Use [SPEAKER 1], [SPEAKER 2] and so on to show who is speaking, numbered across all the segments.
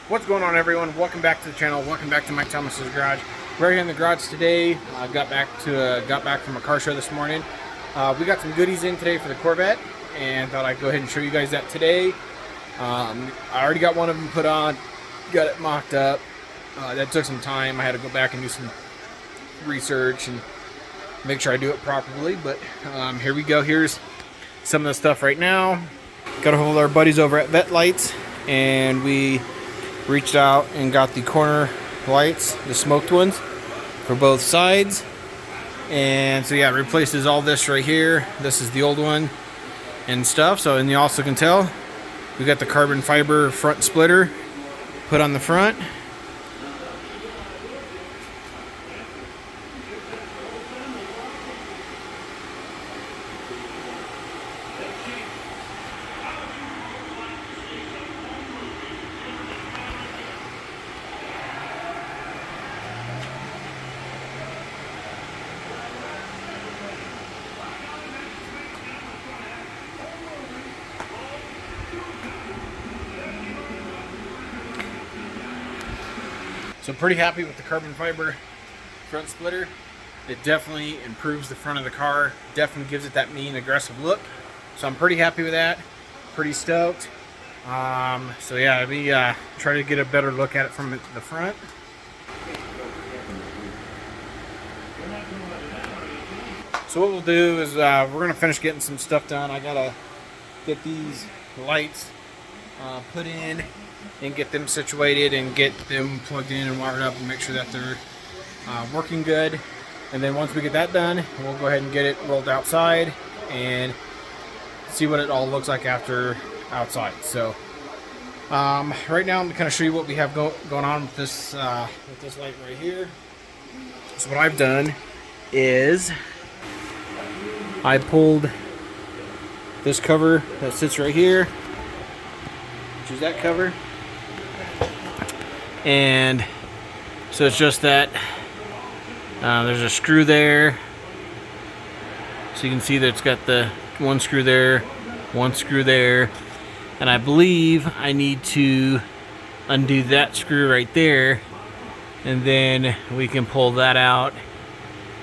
[SPEAKER 1] What's going on, everyone? Welcome back to the channel. Welcome back to Mike Thomas's garage. We're here in the garage today. Got back from a car show this morning. We got some goodies in today for the Corvette, and thought I'd go ahead and show you guys that today. I already got one of them put on, got it mocked up. That took some time. I had to go back and do some research and make sure I do it properly. But here we go. Here's some of the stuff right now. Got a hold of our buddies over at Vette lights, and we reached out and got the corner lights, the smoked ones, for both sides. And so yeah, it replaces all this right here. This is the old one and stuff. So, and you also can tell we got the carbon fiber front splitter put on the front. So pretty happy with the carbon fiber front splitter. It definitely improves the front of the car. Definitely gives it that mean, aggressive look. So I'm pretty happy with that. Pretty stoked. So yeah, I'll be try to get a better look at it from the front. So what we'll do is we're gonna finish getting some stuff done. I gotta get these lights put in and get them situated and get them plugged in and wired up and make sure that they're working good. And then once we get that done, we'll go ahead and get it rolled outside and see what it all looks like after outside. So right now I'm going to show you what we have going on with this light right here. So what I've done is I pulled this cover that sits right here, which is that cover. And so it's just that there's a screw there, so you can see that it's got the one screw there, and I believe I need to undo that screw right there, and then we can pull that out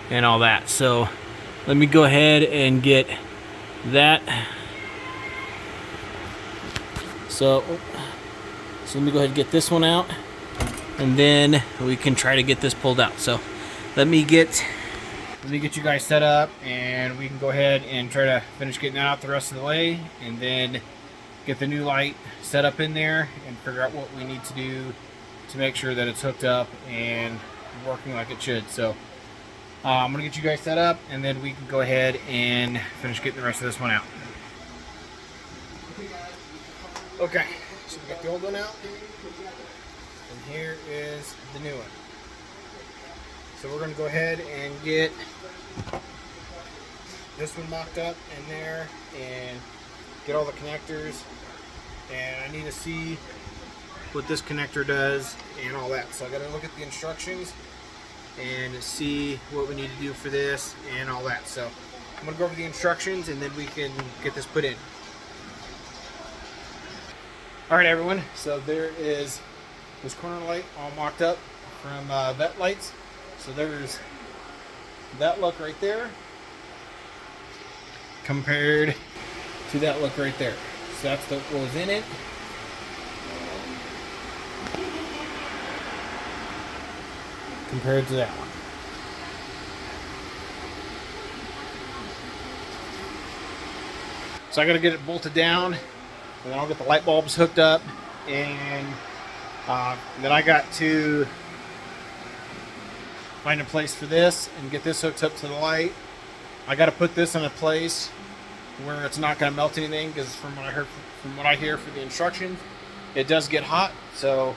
[SPEAKER 1] and all that. So let me go ahead and get that. So let me go ahead and get this one out, and then we can try to get this pulled out. So let me get you guys set up, and we can go ahead and try to finish getting that out the rest of the way, and then get the new light set up in there and figure out what we need to do to make sure that it's hooked up and working like it should. So I'm gonna get you guys set up, and then we can go ahead and finish getting the rest of this one out. Okay, so we got the old one out, and here is the new one. So we're going to go ahead and get this one mocked up in there and get all the connectors. And I need to see what this connector does and all that. So I got to look at the instructions and see what we need to do for this and all that. So I'm going to go over the instructions, and then we can get this put in. Alright everyone, so there is this corner light all mocked up from Vette lights. So there's that look right there compared to that look right there. So that's what was in it. Compared to that one. So I gotta get it bolted down, and then I'll get the light bulbs hooked up, and then I got to find a place for this and get this hooked up to the light. I got to put this in a place where it's not going to melt anything, because from what I hear for the instructions, it does get hot. So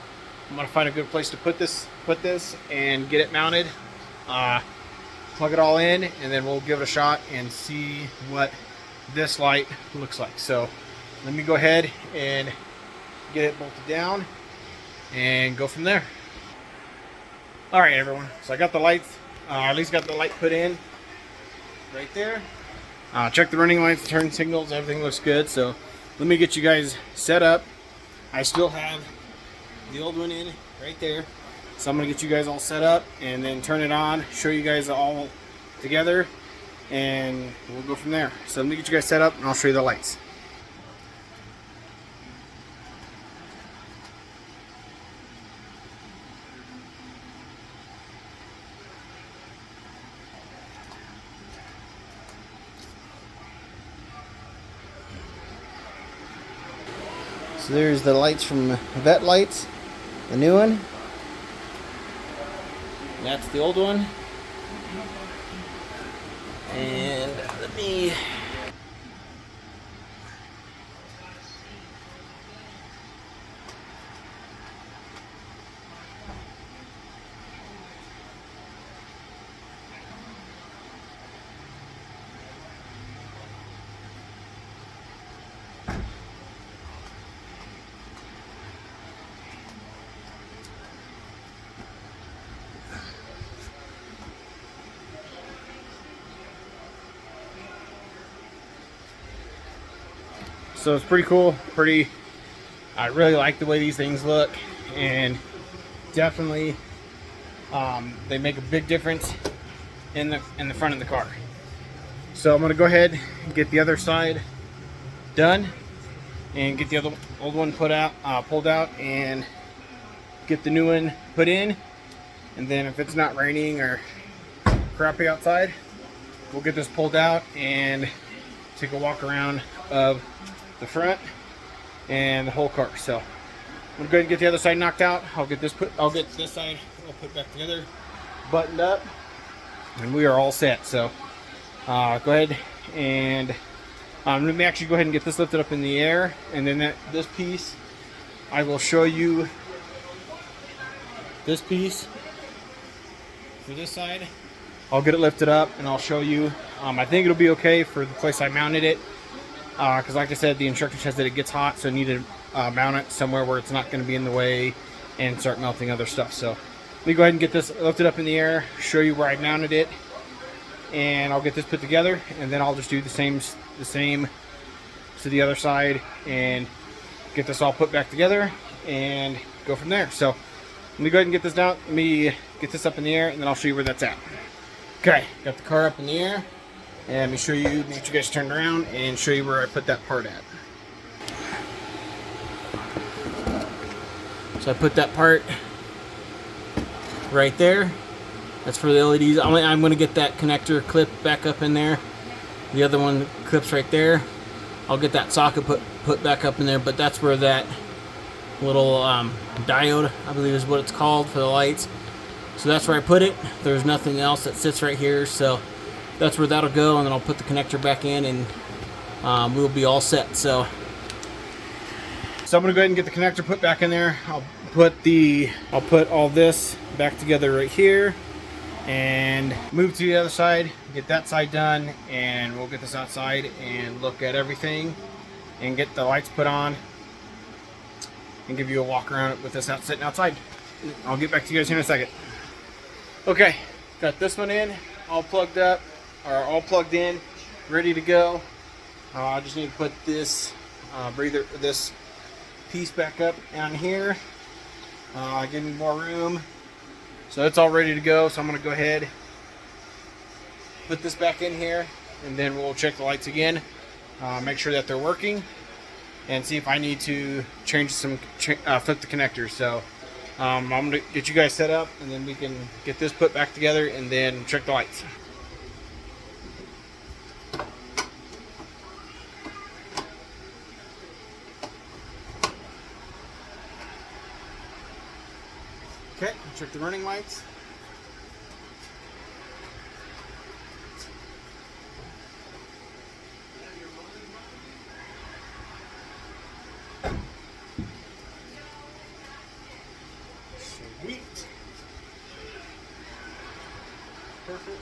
[SPEAKER 1] I'm going to find a good place to put this and get it mounted, plug it all in, and then we'll give it a shot and see what this light looks like. So let me go ahead and get it bolted down and go from there. Alright everyone, so I got the lights, at least got the light put in right there. Check the running lights, turn signals, everything looks good. So let me get you guys set up. I still have the old one in right there. So I'm gonna get you guys all set up and then turn it on, show you guys all together, and we'll go from there. So let me get you guys set up and I'll show you the lights. So there's the lights from Vette lights, the new one. That's the old one. And let me... So it's pretty cool, I really like the way these things look, and definitely they make a big difference in the front of the car. So I'm gonna go ahead and get the other side done and get the other old one pulled out and get the new one put in, and then if it's not raining or crappy outside, we'll get this pulled out and take a walk around of the front and the whole car. So I'm gonna go ahead and get the other side knocked out. I'll get this side all put back together, buttoned up, and we are all set. So go ahead and let me actually go ahead and get this lifted up in the air, and then this piece I will show you. This piece for this side, I'll get it lifted up and I'll show you. I think it'll be okay for the place I mounted it, because like I said, the instructor says that it gets hot, so I need to mount it somewhere where it's not going to be in the way and start melting other stuff. So let me go ahead and get this lifted up in the air, show you where I mounted it, and I'll get this put together, and then I'll just do the same to the other side and get this all put back together and go from there. So let me go ahead and get this down. Let me get this up in the air, and then I'll show you where that's at. Okay, got the car up in the air, and let me show you, get you guys turned around and show you where I put that part at. So I put that part right there. That's for the LEDs. I'm going to get that connector clip back up in there. The other one clips right there. I'll get that socket put back up in there, but that's where that little diode, I believe is what it's called, for the lights. So that's where I put it. There's nothing else that sits right here, so that's where that'll go, and then I'll put the connector back in, and we'll be all set. So I'm gonna go ahead and get the connector put back in there. I'll put all this back together right here and move to the other side, get that side done, and we'll get this outside and look at everything and get the lights put on and give you a walk around with this sitting outside. I'll get back to you guys here in a second. Okay, got this one in, all plugged up, or all plugged in, ready to go. I just need to put this this piece back up on here. Give me more room. So it's all ready to go. So I'm going to go ahead, put this back in here, and then we'll check the lights again, make sure that they're working, and see if I need to change flip the connectors. So I'm going to get you guys set up, and then we can get this put back together and then check the lights. Okay, check the running lights. Sweet. Perfect.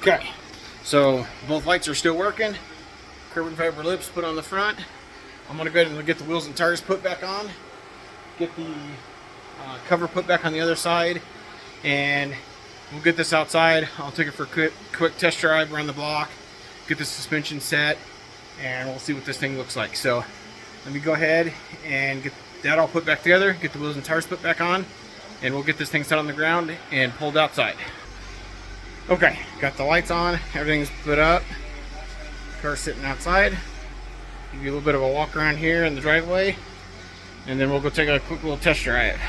[SPEAKER 1] Okay, so both lights are still working. Carbon fiber lips put on the front. I'm gonna go ahead and get the wheels and tires put back on. Get the cover put back on the other side, and we'll get this outside. I'll take it for a quick test drive around the block, get the suspension set, and we'll see what this thing looks like. So let me go ahead and get that all put back together, get the wheels and tires put back on, and we'll get this thing set on the ground and pulled outside. Okay, got the lights on, everything's put up, car's sitting outside. Give you a little bit of a walk around here in the driveway, and then we'll go take a quick little test drive.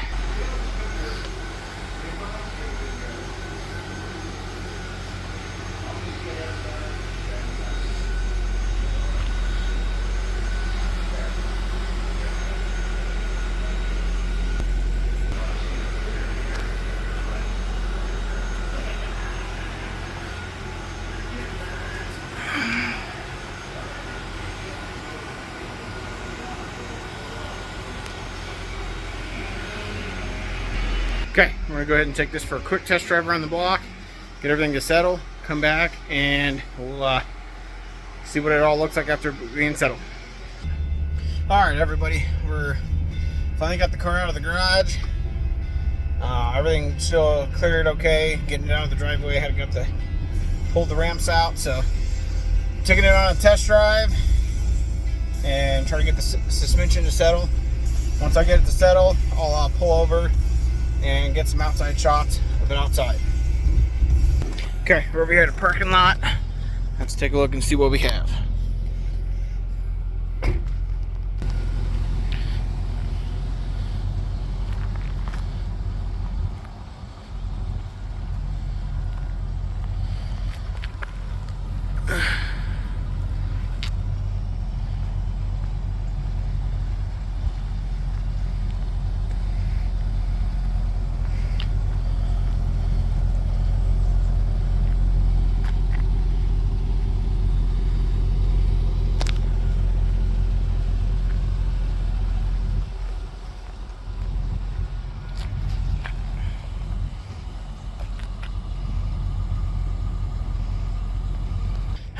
[SPEAKER 1] Okay, we're gonna go ahead and take this for a quick test drive around the block, get everything to settle, come back, and we'll see what it all looks like after being settled. All right, everybody, we're finally got the car out of the garage. Everything still cleared okay. Getting it out of the driveway, I had to go up to pull the ramps out, so taking it on a test drive and try to get the suspension to settle. Once I get it to settle, I'll pull over and get some outside shots of it outside. Okay, we're over here at a parking lot. Let's take a look and see what we have.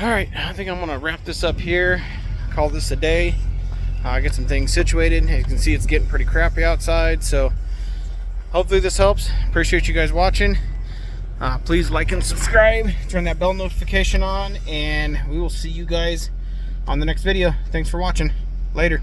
[SPEAKER 1] All right, I think I'm gonna wrap this up here, call this a day, get some things situated. As you can see, it's getting pretty crappy outside, so hopefully this helps. Appreciate you guys watching. Please like and subscribe, turn that bell notification on, and we will see you guys on the next video. Thanks for watching. Later.